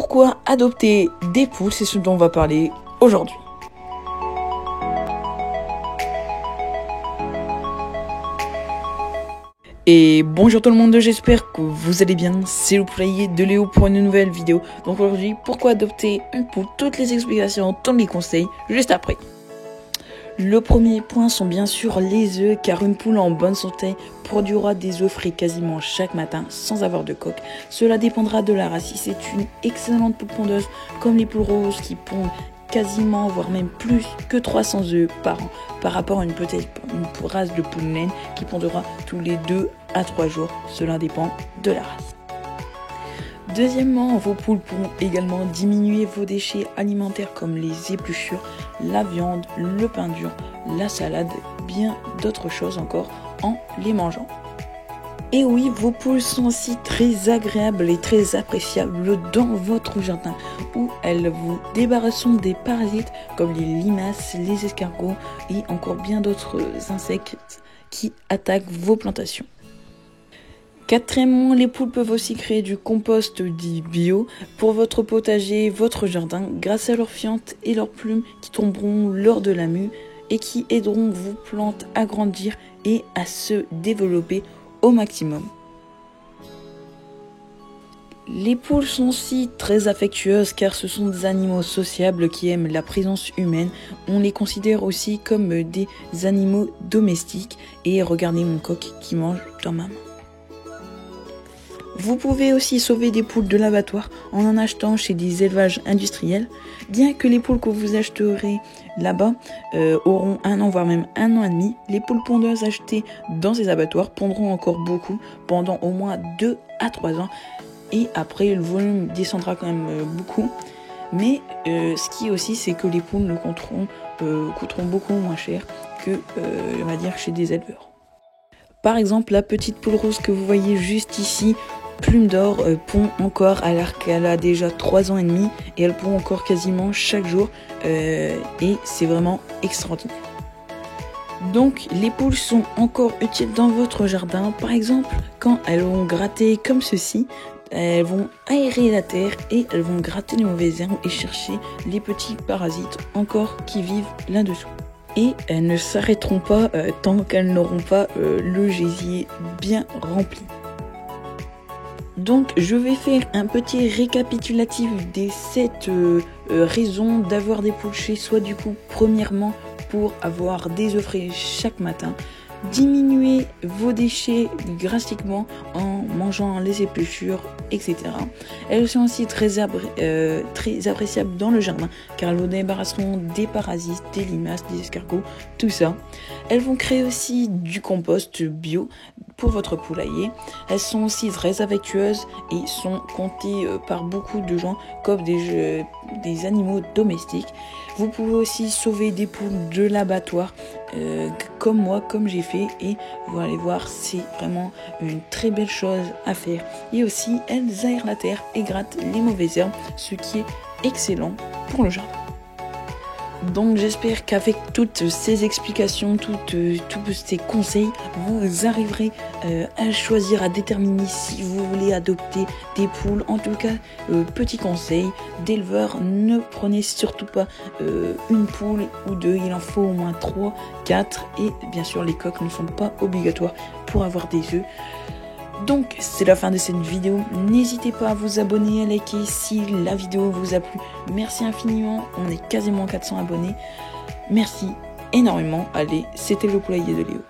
pourquoi adopter des poules, c'est ce dont on va parler aujourd'hui. Et bonjour tout le monde, j'espère que vous allez bien, c'est le poulailler de Léo pour une nouvelle vidéo. Donc aujourd'hui, pourquoi adopter une poule, toutes les explications, tous les conseils, juste après. Le premier point sont bien sûr les œufs, car une poule en bonne santé produira des œufs frais quasiment chaque matin sans avoir de coque. Cela dépendra de la race. Si c'est une excellente poule pondeuse comme les poules roses qui pondent quasiment, voire même plus que 300 œufs par an, par rapport à une race de poule naine qui pondera tous les 2 à 3 jours. Cela dépend de la race. Deuxièmement, vos poules pourront également diminuer vos déchets alimentaires comme les épluchures, la viande, le pain dur, la salade, bien d'autres choses encore en les mangeant. Et oui, vos poules sont aussi très agréables et très appréciables dans votre jardin où elles vous débarrasseront des parasites comme les limaces, les escargots et encore bien d'autres insectes qui attaquent vos plantations. Quatrièmement, les poules peuvent aussi créer du compost dit bio pour votre potager, votre jardin, grâce à leurs fientes et leurs plumes qui tomberont lors de la mue et qui aideront vos plantes à grandir et à se développer au maximum. Les poules sont aussi très affectueuses car ce sont des animaux sociables qui aiment la présence humaine. On les considère aussi comme des animaux domestiques. Et regardez mon coq qui mange dans ma main. Vous pouvez aussi sauver des poules de l'abattoir en achetant chez des élevages industriels. Bien que les poules que vous achèterez là-bas auront 1 an, voire même 1 an et demi, les poules pondeuses achetées dans ces abattoirs pondront encore beaucoup pendant au moins 2 à 3 ans. Et après, le volume descendra quand même beaucoup. Mais ce qui est aussi, c'est que les poules coûteront beaucoup moins cher que, on va dire, chez des éleveurs. Par exemple, la petite poule rose que vous voyez juste ici, Plume d'Or, pond encore alors qu'elle a déjà 3 ans et demi et elle pond encore quasiment chaque jour et c'est vraiment extraordinaire. Donc les poules sont encore utiles dans votre jardin. Par exemple, quand elles vont gratter comme ceci, elles vont aérer la terre et elles vont gratter les mauvaises herbes et chercher les petits parasites encore qui vivent là-dessous. Et elles ne s'arrêteront pas tant qu'elles n'auront pas le gésier bien rempli. Donc je vais faire un petit récapitulatif des 7 raisons d'avoir des poules chez soi. Du coup, premièrement, pour avoir des œufs frais chaque matin. Diminuer vos déchets drastiquement en mangeant les épluchures, etc. Elles sont aussi très appréciables dans le jardin car elles vous débarrasseront des parasites, des limaces, des escargots, tout ça. Elles vont créer aussi du compost bio pour votre poulailler. Elles sont aussi très affectueuses et sont comptées par beaucoup de gens comme des animaux domestiques. Vous pouvez aussi sauver des poules de l'abattoir comme moi, comme j'ai fait, et vous allez voir, c'est vraiment une très belle chose à faire. Et aussi, elles aèrent la terre et grattent les mauvaises herbes, ce qui est excellent pour le jardin. Donc j'espère qu'avec toutes ces explications, tous ces conseils, vous arriverez à choisir, à déterminer si vous voulez adopter des poules. En tout cas, petit conseil d'éleveur, ne prenez surtout pas une poule ou 2, il en faut au moins 3, 4 et bien sûr les coques ne sont pas obligatoires pour avoir des œufs. Donc c'est la fin de cette vidéo, n'hésitez pas à vous abonner, à liker si la vidéo vous a plu, merci infiniment, on est quasiment 400 abonnés, merci énormément, allez, c'était le poulailler de Léo.